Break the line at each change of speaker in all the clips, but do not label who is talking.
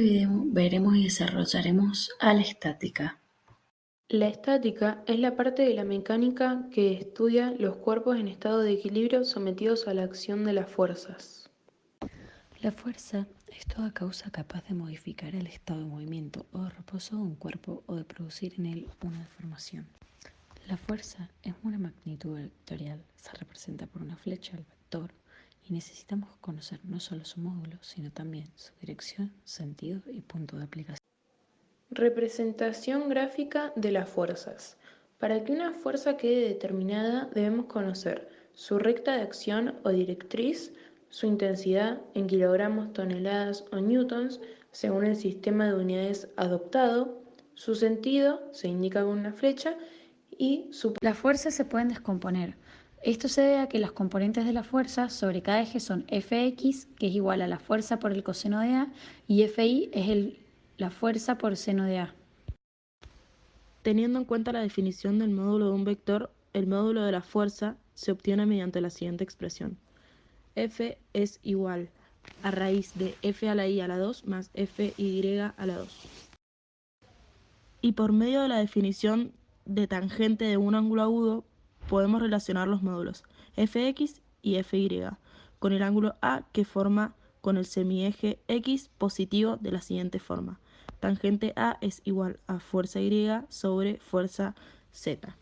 Veremos y desarrollaremos a la estática.
La estática es la parte de la mecánica que estudia los cuerpos en estado de equilibrio sometidos a la acción de las fuerzas.
La fuerza es toda causa capaz de modificar el estado de movimiento o de reposo de un cuerpo o de producir en él una deformación. La fuerza es una magnitud vectorial, se representa por una flecha al vector y necesitamos conocer no solo su módulo, sino también su dirección, sentido y punto de aplicación.
Representación gráfica de las fuerzas. Para que una fuerza quede determinada debemos conocer su recta de acción o directriz, su intensidad en kilogramos, toneladas o newtons según el sistema de unidades adoptado, su sentido se indica con una flecha y su...
Las fuerzas se pueden descomponer. Esto se debe a que las componentes de la fuerza sobre cada eje son Fx, que es igual a la fuerza por el coseno de A, y Fi es la fuerza por seno de A.
Teniendo en cuenta la definición del módulo de un vector, el módulo de la fuerza se obtiene mediante la siguiente expresión. F es igual a raíz de F a la I a la 2 más Fy a la 2. Y por medio de la definición de tangente de un ángulo agudo, podemos relacionar los módulos Fx y Fy con el ángulo A que forma con el semieje X positivo de la siguiente forma. Tangente A es igual a fuerza Y sobre fuerza Z.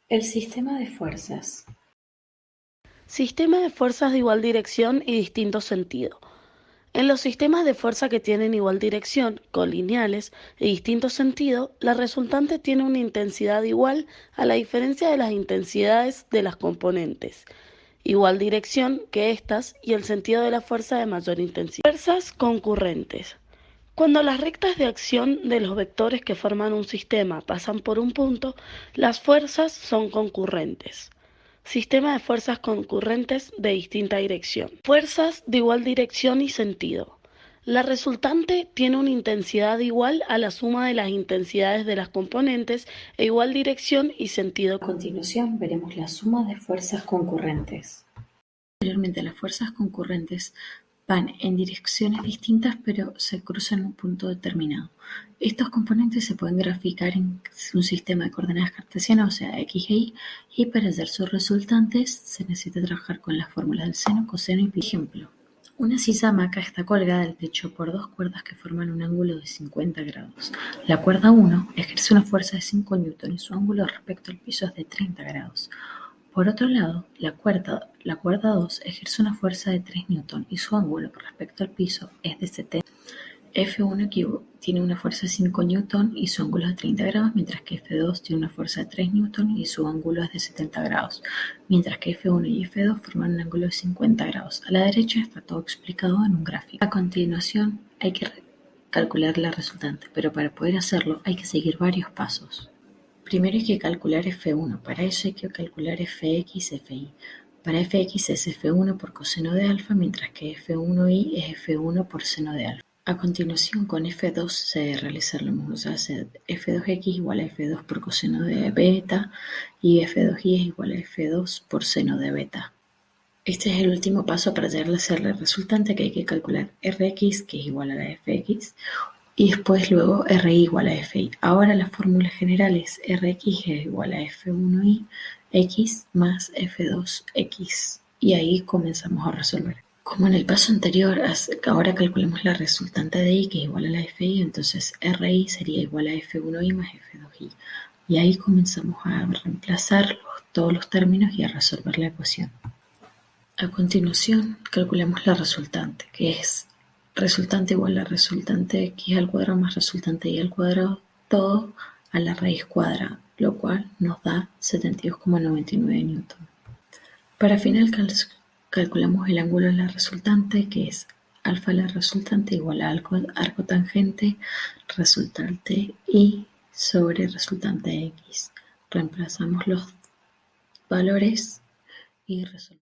El sistema de fuerzas.
Sistema de fuerzas de igual dirección y distinto sentido. En los sistemas de fuerza que tienen igual dirección, colineales y distinto sentido, la resultante tiene una intensidad igual a la diferencia de las intensidades de las componentes, igual dirección que estas y el sentido de la fuerza de mayor intensidad. Fuerzas concurrentes. Cuando las rectas de acción de los vectores que forman un sistema pasan por un punto, las fuerzas son concurrentes. Sistema de fuerzas concurrentes de distinta dirección. Fuerzas de igual dirección y sentido. La resultante tiene una intensidad igual a la suma de las intensidades de las componentes e igual dirección y sentido.
A continuación veremos la suma de fuerzas concurrentes. Anteriormente, las fuerzas concurrentes van en direcciones distintas pero se cruzan en un punto determinado. Estos componentes se pueden graficar en un sistema de coordenadas cartesianas, o sea, x e y, y para hallar sus resultantes se necesita trabajar con las fórmulas del seno, coseno y pi. Ejemplo, una silla hamaca está colgada del techo por dos cuerdas que forman un ángulo de 50 grados. La cuerda 1 ejerce una fuerza de 5 N y su ángulo respecto al piso es de 30 grados. Por otro lado, la cuerda 2 ejerce una fuerza de 3 N y su ángulo respecto al piso es de 70. F1 tiene una fuerza de 5 N y su ángulo es de 30 grados, mientras que F2 tiene una fuerza de 3 N y su ángulo es de 70 grados, mientras que F1 y F2 forman un ángulo de 50 grados. A la derecha está todo explicado en un gráfico. A continuación hay que calcular la resultante, pero para poder hacerlo hay que seguir varios pasos. Primero hay que calcular F1, para eso hay que calcular Fx, Fi. Para Fx es F1 por coseno de alfa, mientras que F1y es F1 por seno de alfa. A continuación, con F2 se debe realizar lo mismo, o sea, F2x igual a F2 por coseno de beta y F2y es igual a F2 por seno de beta. Este es el último paso para llegar a hacer la resultante, que hay que calcular Rx, que es igual a la Fx, y después luego Ri igual a Fi. Ahora la fórmula general es Rx es igual a F1y x más F2x, y ahí comenzamos a resolver. Como en el paso anterior, ahora calculemos la resultante de y, que es igual a la de Fi, entonces Ri sería igual a F1y más F2y. Y ahí comenzamos a reemplazar todos los términos y a resolver la ecuación. A continuación, calculamos la resultante, que es resultante igual a resultante de x al cuadrado más resultante de y al cuadrado, todo a la raíz cuadrada, lo cual nos da 72,99 newton. Para final calculamos el ángulo de la resultante, que es alfa la resultante igual a arco tangente resultante y sobre resultante x. Reemplazamos los valores y resolvemos.